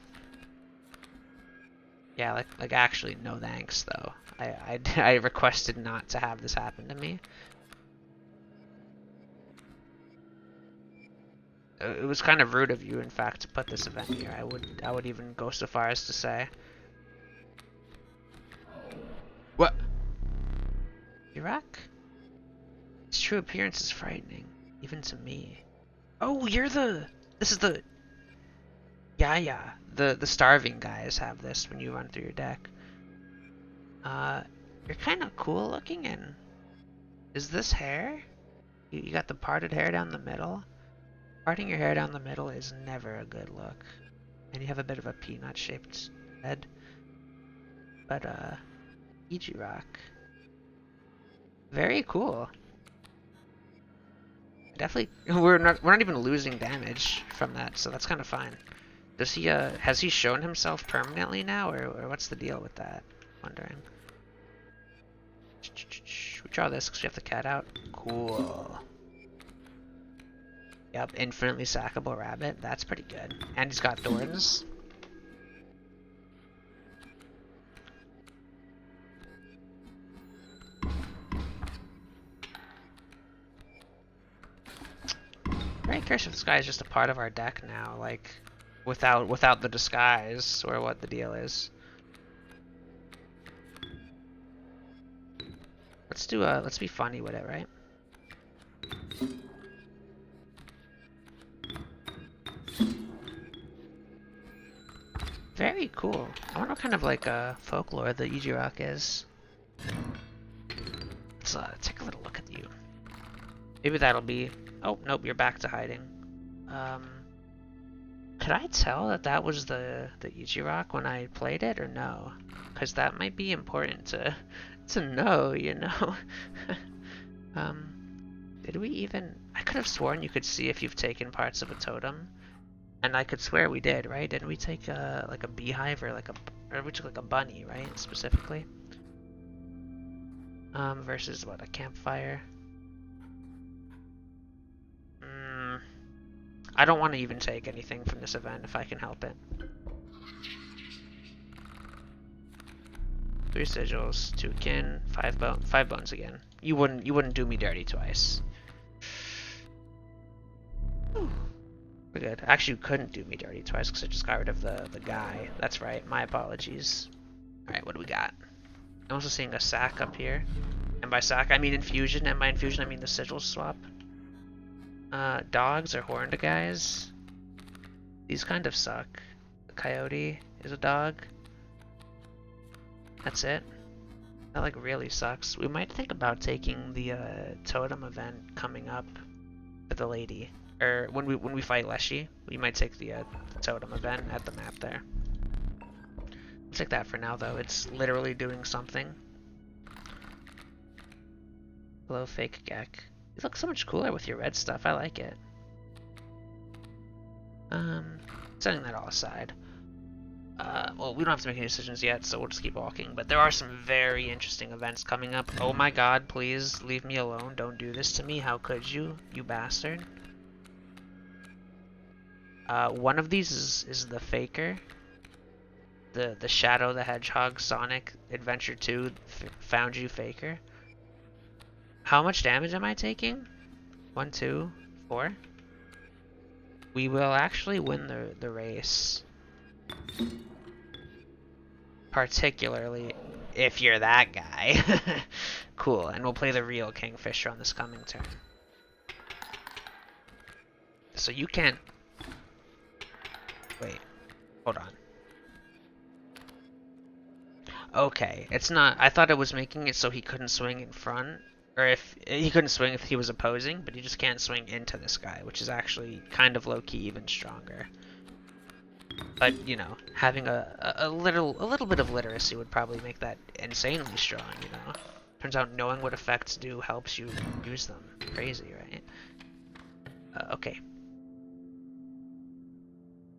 Yeah, like actually no thanks though. I requested not to have this happen to me. It was kind of rude of you, in fact, to put this event here. I would even go so far as to say. What? Ijiraq? His true appearance is frightening, even to me. Oh, you're the... This is the... Yeah. The starving guys have this when you run through your deck. You're kind of cool looking, and... Is this hair? You got the parted hair down the middle? Parting your hair down the middle is never a good look. And you have a bit of a peanut-shaped head. But, Ijiraq. Very cool. Definitely, we're not even losing damage from that, so that's kind of fine. Does he, has he shown himself permanently now, or what's the deal with that? Wondering. We draw this because we have the cat out. Cool. Yep, infinitely sackable rabbit. That's pretty good. And he's got thorns. Very curious if this guy is just a part of our deck now, like without the disguise, or what the deal is. Let's be funny with it, right? Very cool. I wonder what kind of like folklore the Ijiraq is. Let's take a little look at you. Maybe that'll be... Oh, nope, you're back to hiding. Could I tell that that was the Ijiraq when I played it, or no? Because that might be important to know, you know? Did we even... I could have sworn you could see if you've taken parts of a totem. And I could swear we did, right? Didn't we take like a beehive or like or we took like a bunny, right? Specifically. Versus what, a campfire? I don't want to even take anything from this event if I can help it. 3 sigils, 2 kin, 5 bones again. You wouldn't do me dirty twice. Whew. We're good. Actually, you couldn't do me dirty twice because I just got rid of the guy. That's right. My apologies. Alright, what do we got? I'm also seeing a sack up here. And by sack, I mean infusion. And by infusion, I mean the sigil swap. Dogs are horned guys. These kind of suck. The coyote is a dog. That's it. That like really sucks. We might think about taking the totem event coming up for the lady. Or when we fight Leshy, we might take the totem event at the map there. We'll take that for now though. It's literally doing something. Hello, fake Geck. You look so much cooler with your red stuff. I like it. Setting that all aside. Well, we don't have to make any decisions yet, so we'll just keep walking. But there are some very interesting events coming up. Oh my god, please leave me alone. Don't do this to me. How could you, you bastard? One of these is the Faker. The Shadow the Hedgehog Sonic Adventure 2 Found You Faker. How much damage am I taking? 1, 2, 4. We will actually win the race. Particularly if you're that guy. Cool, and we'll play the real Kingfisher on this coming turn. So you can't... Wait, hold on. Okay, it's not... I thought it was making it so he couldn't swing in front. Or if he couldn't swing if he was opposing, but he just can't swing into this guy, which is actually kind of low-key even stronger. But, you know, having a little bit of literacy would probably make that insanely strong, you know? Turns out knowing what effects do helps you use them. Crazy, right? Okay.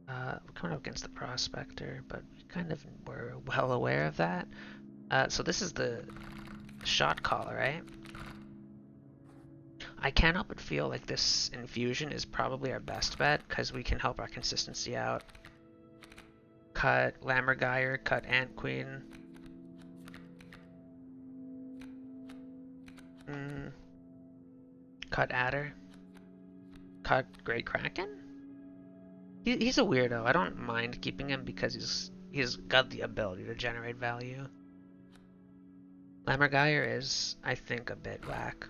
We're coming up against the Prospector, but we kind of were well aware of that. So this is the shot caller, right? I can't help but feel like this infusion is probably our best bet, because we can help our consistency out. Cut Lammergeier, cut Ant Queen. Cut Adder. Cut Great Kraken? He's a weirdo. I don't mind keeping him because he's got the ability to generate value. Lammergeier is, I think, a bit whack.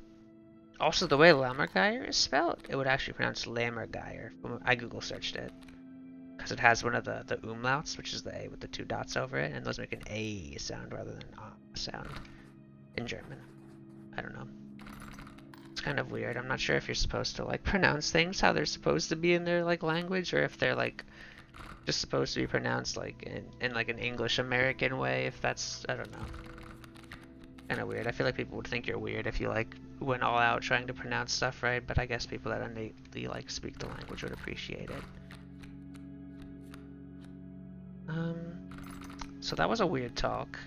Also, the way Lammergeier is spelled, it would actually pronounce Lammergeier. I Google searched it. Because it has one of the umlauts, which is the A with the 2 dots over it, and those make an A sound rather than A sound in German. I don't know. It's kind of weird. I'm not sure if you're supposed to like pronounce things how they're supposed to be in their like language, or if they're like just supposed to be pronounced like in like an English American way. If that's, I don't know. Kind of weird. I feel like people would think you're weird if you like went all out trying to pronounce stuff right, but I guess people that innately like speak the language would appreciate it. So that was a weird talk.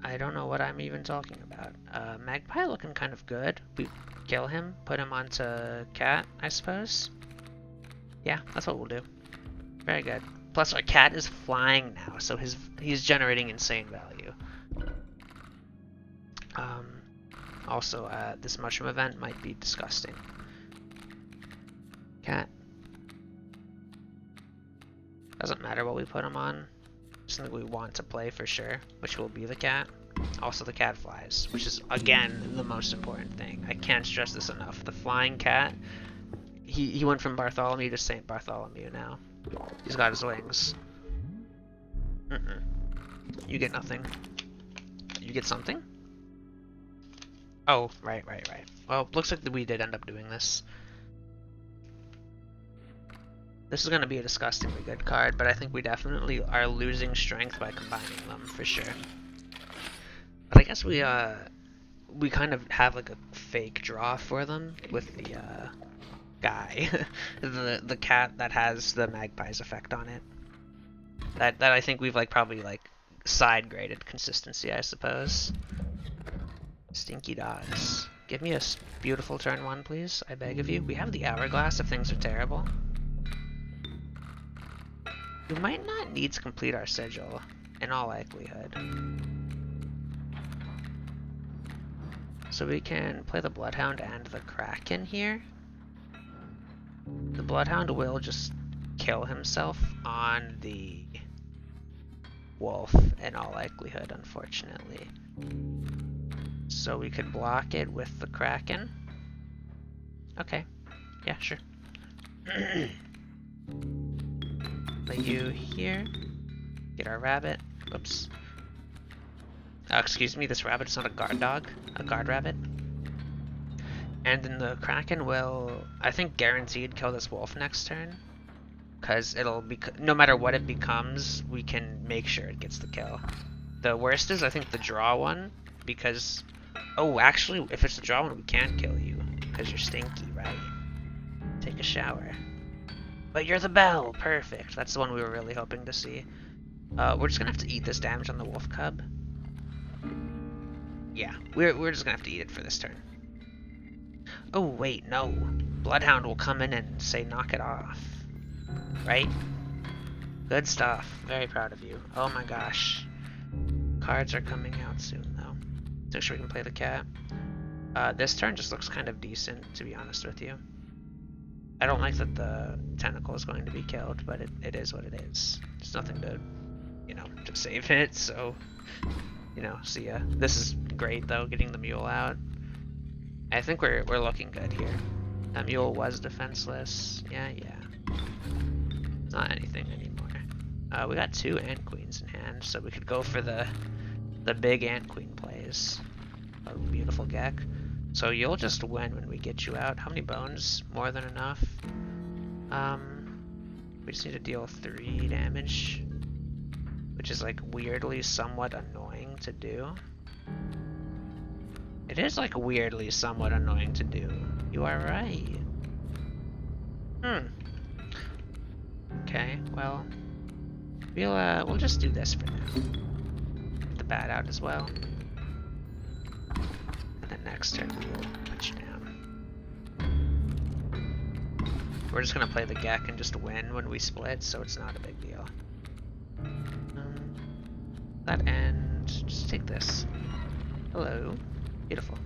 I don't know what I'm even talking about. Magpie looking kind of good. We kill him, put him onto Cat, I suppose. Yeah, that's what we'll do. Very good. Plus our Cat is flying now, so he's generating insane value. Also, this mushroom event might be disgusting. Cat. Doesn't matter what we put him on. Something we want to play for sure, which will be the Cat. Also, the Cat flies, which is, again, the most important thing. I can't stress this enough. The flying Cat, he went from Bartholomew to Saint Bartholomew now. He's got his wings. You get nothing. You get something? Oh, right. Well, looks like we did end up doing this. This is going to be a disgustingly good card, but I think we definitely are losing strength by combining them, for sure. But I guess we kind of have like a fake draw for them with the guy. the Cat that has the Magpie's effect on it. That I think we've like probably like side graded consistency, I suppose. Stinky dogs. Give me a beautiful turn 1, please. I beg of you. We have the Hourglass if things are terrible. We might not need to complete our sigil, in all likelihood. So we can play the Bloodhound and the Kraken here. The Bloodhound will just kill himself on the wolf, in all likelihood, unfortunately. So we could block it with the Kraken. Okay. Yeah, sure. Play you here. Get our rabbit. Oops. Excuse me, this rabbit is not a guard dog. A guard rabbit. And then the Kraken will, I think, guaranteed kill this wolf next turn. Because it'll be, no matter what it becomes, we can make sure it gets the kill. The worst is, I think, the draw one. Because, oh, actually, if it's the draw one, we can't kill you. Because you're stinky, right? Take a shower. But you're the bell! Perfect. That's the one we were really hoping to see. We're just gonna have to eat this damage on the wolf cub. Yeah, we're just gonna have to eat it for this turn. Oh wait, no. Bloodhound will come in and say knock it off. Right? Good stuff. Very proud of you. Oh my gosh. Cards are coming out soon though. Make sure we can play the cat. This turn just looks kind of decent, to be honest with you. I don't like that the tentacle is going to be killed, but it is what it is. There's nothing to, to save it, so, see ya. This is great though, getting the mule out. I think we're looking good here. That mule was defenseless. Yeah. It's not anything anymore. We got 2 ant queens in hand, so we could go for the big ant queen plays. Oh, beautiful Geck. So you'll just win when we get you out. How many bones? More than enough. We just need to deal 3 damage, which is like weirdly somewhat annoying to do. It is like weirdly somewhat annoying to do. You are right. Okay, well, we'll just do this for now. Get the bat out as well. And then next turn we'll put you down. We're just gonna play the Geck and just win when we split, so it's not a big deal. That end, just take this. Hello. Beautiful.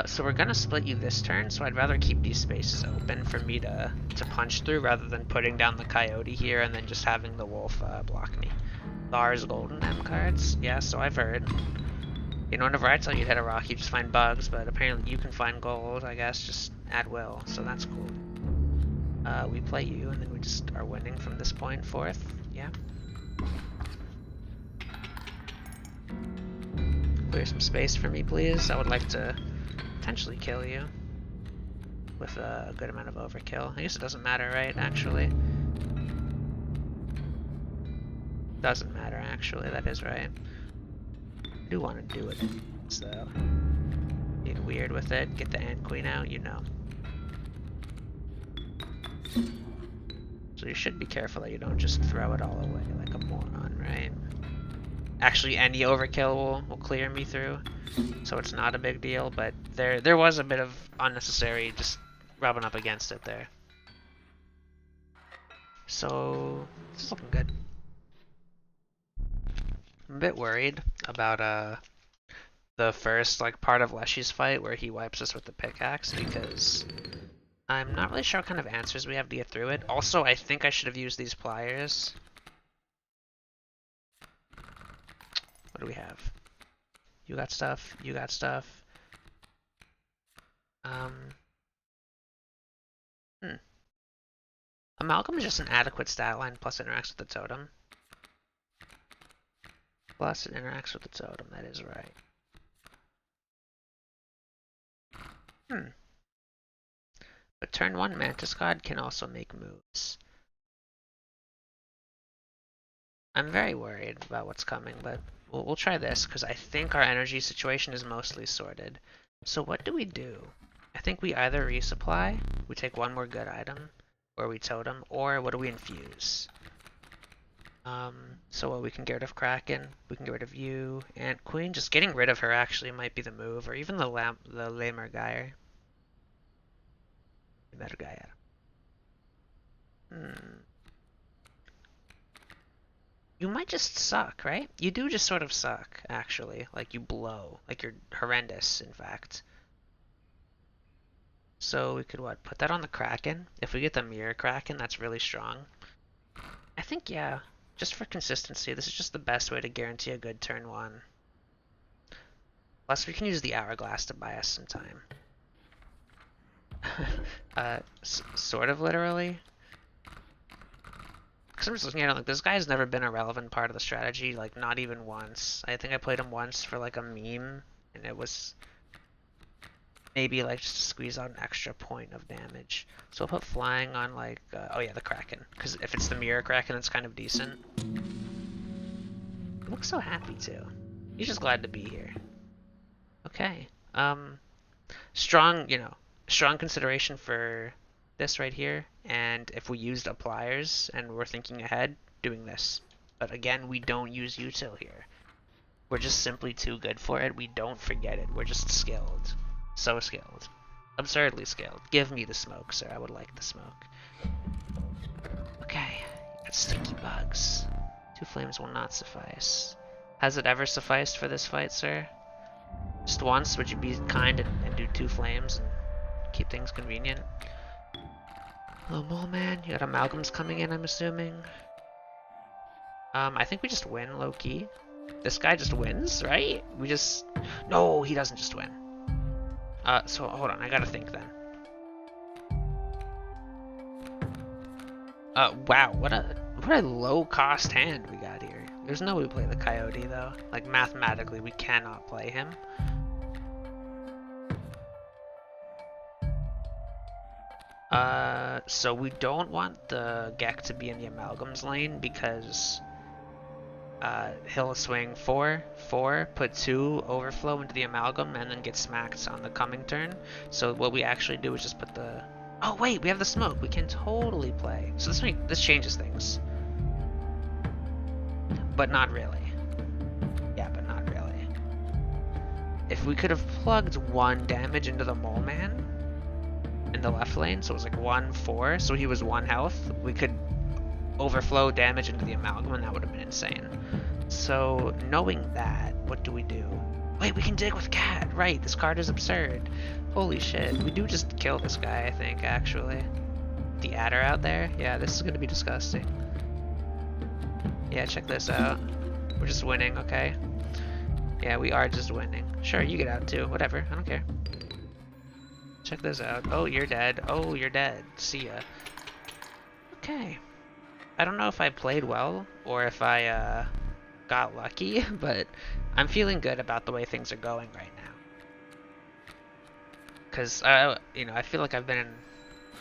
So we're gonna split you this turn, so I'd rather keep these spaces open for me to punch through rather than putting down the coyote here and then just having the wolf block me. Lars Golden M cards? Yeah, so I've heard. Whenever I tell you to hit a rock, you just find bugs, but apparently you can find gold, I guess, just at will, so that's cool. We play you, and then we just are winning from this point forth. Yeah. Clear some space for me, please. I would like to potentially kill you with a good amount of overkill. I guess it doesn't matter, right? Actually, doesn't matter. Actually, that is right. I do want to do it, so being weird with it. Get the ant queen out, So you should be careful that you don't just throw it all away like a moron, right? Actually, any overkill will clear me through, so it's not a big deal, but there was a bit of unnecessary just rubbing up against it there. So, this is looking good. I'm a bit worried about the first part of Leshy's fight where he wipes us with the pickaxe, because I'm not really sure what kind of answers we have to get through it. Also, I think I should have used these pliers. What do we have? You got stuff. You got stuff. Amalgam is just an adequate stat line, plus it interacts with the totem. Plus it interacts with the totem, that is right. But turn 1 Mantis God can also make moves. I'm very worried about what's coming, but we'll try this, because I think our energy situation is mostly sorted. So what do we do? I think we either resupply, we take 1 more good item, or we totem, or what do we infuse? So we can get rid of Kraken, we can get rid of you, and Queen. Just getting rid of her actually might be the move, or even the lamer guy. Better guy at him. You might just suck, right? You do just sort of suck, actually. Like, you blow. Like, you're horrendous, in fact. So we could, put that on the Kraken? If we get the Mirror Kraken, that's really strong. I think, yeah, just for consistency, this is just the best way to guarantee a good turn 1. Plus, we can use the Hourglass to buy us some time. Sort of literally. Because I'm just looking at it like, this guy's never been a relevant part of the strategy, like, not even once. I think I played him once for, like, a meme, and it was maybe, like, just to squeeze out an extra point of damage. So we'll put flying on, like, oh yeah, the Kraken. Because if it's the Mirror Kraken, it's kind of decent. He looks so happy, too. He's just glad to be here. Okay. Strong, strong consideration for this right here, and if we used appliers and we're thinking ahead, doing this. But again, we don't use util here. We're just simply too good for it. We don't forget it. We're just skilled. So skilled. Absurdly skilled. Give me the smoke, sir. I would like the smoke. Okay. Got sticky bugs. 2 flames will not suffice. Has it ever sufficed for this fight, sir? Just once? Would you be kind and do 2 flames and keep things convenient? Oh, mole man. You got amalgams coming in, I'm assuming. I think we just win, low-key. This guy just wins, right? We just... No, he doesn't just win. So hold on, I gotta think then. Wow, what a low-cost hand we got here. There's no way we play the coyote, though. Like, mathematically, we cannot play him. So we don't want the Geck to be in the amalgams lane because he'll swing 4, put 2 overflow into the amalgam, and then get smacked on the coming turn. So what we actually do is just put the... Oh wait, we have the smoke. We can totally play. So this changes things. But not really. Yeah, but not really. If we could have plugged 1 damage into the mole man in the left lane, so it was like 1, 4, so he was 1 health, we could overflow damage into the amalgam, and that would have been insane. So, knowing that, what do we do? Wait, we can dig with cat! Right, this card is absurd. Holy shit, we do just kill this guy, I think, actually. The adder out there? Yeah, this is gonna be disgusting. Yeah, check this out. We're just winning, okay? Yeah, we are just winning. Sure, you get out too, whatever, I don't care. Check this out. Oh, you're dead. Oh, you're dead. See ya. Okay. I don't know if I played well or if I got lucky, but I'm feeling good about the way things are going right now. Because, you know, I feel like I've been in...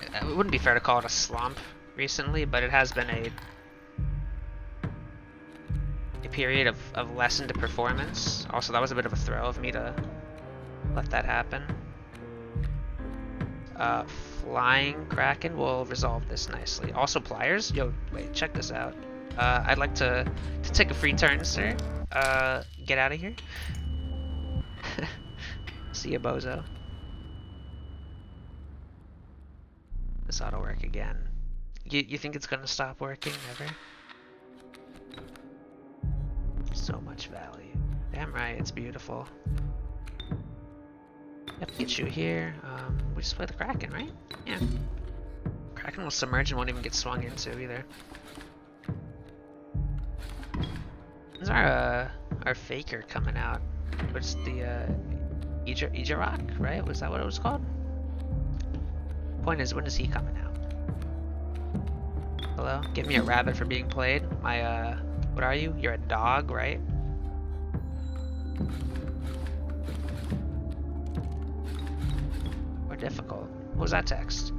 It wouldn't be fair to call it a slump recently, but it has been a period of lessened performance. Also, that was a bit of a throw of me to let that happen. Flying Kraken will resolve this nicely. Also, pliers? Yo, wait, check this out. I'd like to take a free turn, sir. Get out of here. See ya, bozo. This ought to work again. You think it's gonna stop working? Never? So much value. Damn right, it's beautiful. Yep, get you here. We just play the Kraken, right? Yeah. Kraken will submerge and won't even get swung into either. This is our faker coming out. What's the Ijiraq, right? Was that what it was called? Point is, when is he coming out? Hello? Give me a rabbit for being played. My what are you? You're a dog, right? Or difficult. What was that text?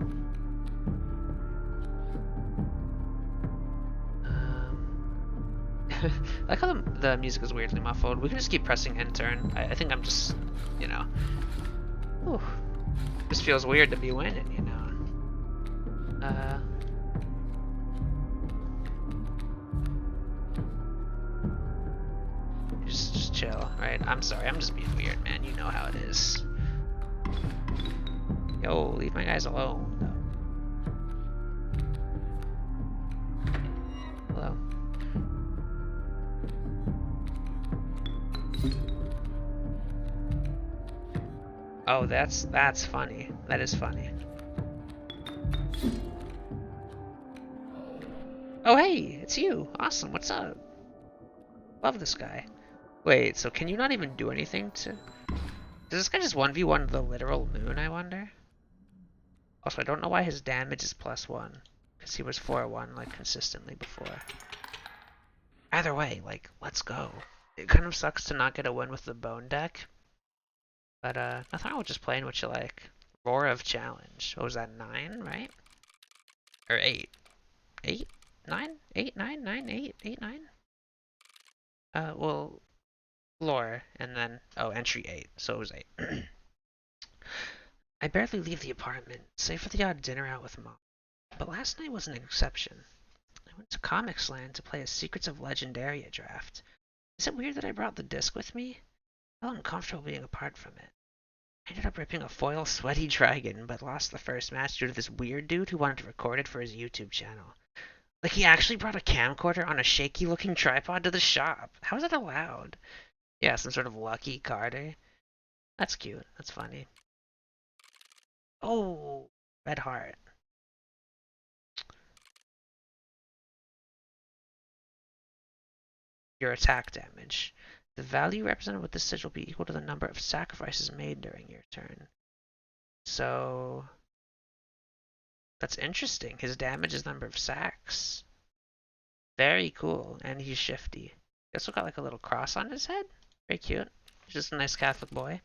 I like how the music is weirdly muffled. We can just keep pressing end turn. I think I'm just, you know. Whew. This feels weird to be winning, you know. Just chill, right? I'm sorry, I'm just being weird, man. You know how it is. Yo, leave my guys alone. Hello. Oh, that's funny. That is funny. Oh, hey, it's you. Awesome. What's up? Love this guy. Wait, so can you not even do anything to... Does this guy just 1v1 the literal moon, I wonder? Also, I don't know why his damage is +1. Because he was 4-1, like, consistently before. Either way, like, let's go. It kind of sucks to not get a win with the bone deck. But, nothing wrong with just playing what you like. Roar of Challenge. What was that, 9, right? Or 8? 8? 9? 8, 9, 9, 8, 8, 9? Well, lore, and then, oh, entry 8, so it was 8. I barely leave the apartment, save for the odd dinner out with mom. But last night was an exception. went to Comics Land to play a Secrets of Legendaria draft. Is it weird that I brought the disc with me? I felt uncomfortable being apart from it. I ended up ripping a foil sweaty dragon, but lost the first match due to this weird dude who wanted to record it for his YouTube channel. Like, he actually brought a camcorder on a shaky-looking tripod to the shop. How is that allowed? Yeah, some sort of lucky Carter. That's cute. That's funny. Oh, red heart. Your attack damage. The value represented with this sigil will be equal to the number of sacrifices made during your turn. So that's interesting. His damage is number of sacks. Very cool. And he's shifty. He also got like a little cross on his head. Very cute. He's just a nice Catholic boy.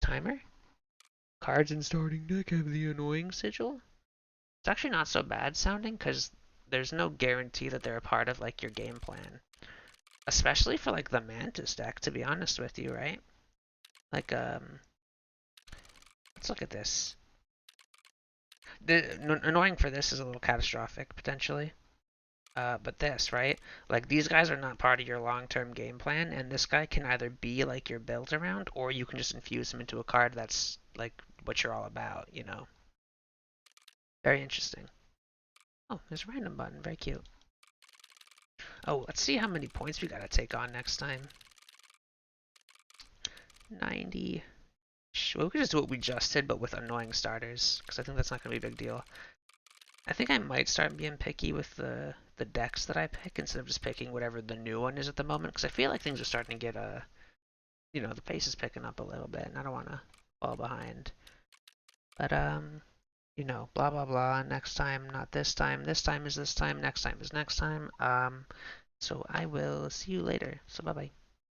Timer. Cards in starting deck have the annoying sigil. It's actually not so bad sounding because there's no guarantee that they're a part of like your game plan. Especially for like the Mantis deck, to be honest with you, right? Like, let's look at this. The annoying for this is a little catastrophic, potentially. But this, right? Like, these guys are not part of your long-term game plan, and this guy can either be, like, your build around, or you can just infuse him into a card that's, like, what you're all about, you know? Very interesting. Oh, there's a random button. Very cute. Oh, let's see how many points we gotta take on next time. 90. Well, we could just do what we just did, but with annoying starters, because I think that's not gonna be a big deal. I think I might start being picky with the decks that I pick instead of just picking whatever the new one is at the moment, because I feel like things are starting to get you know, the pace is picking up a little bit, and I don't want to fall behind. But you know, blah blah blah. Next time, not this time. This time is this time. Next time is next time. So I will see you later. So bye bye.